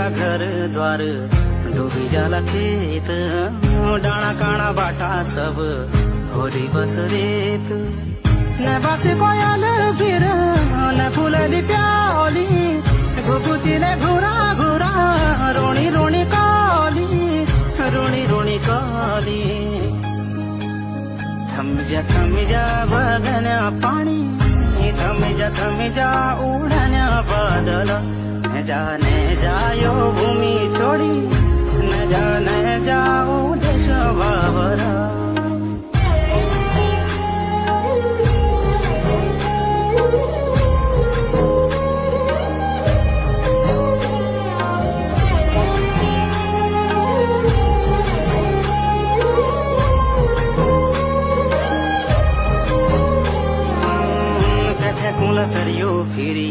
जाला घर द्वार डूबी जाला खेत डाणा काणा बाटा सब होरी बस रेत न बस कोयल फिर न फुलली प्याली घुगुतीले घुरा घुरा रोणी रोणी काली रोणी रोणी काली थम जा बगन्या पाणी थम जा उडण्या बादल न जायो भूमी छोडी न जाऊ देश बाबरा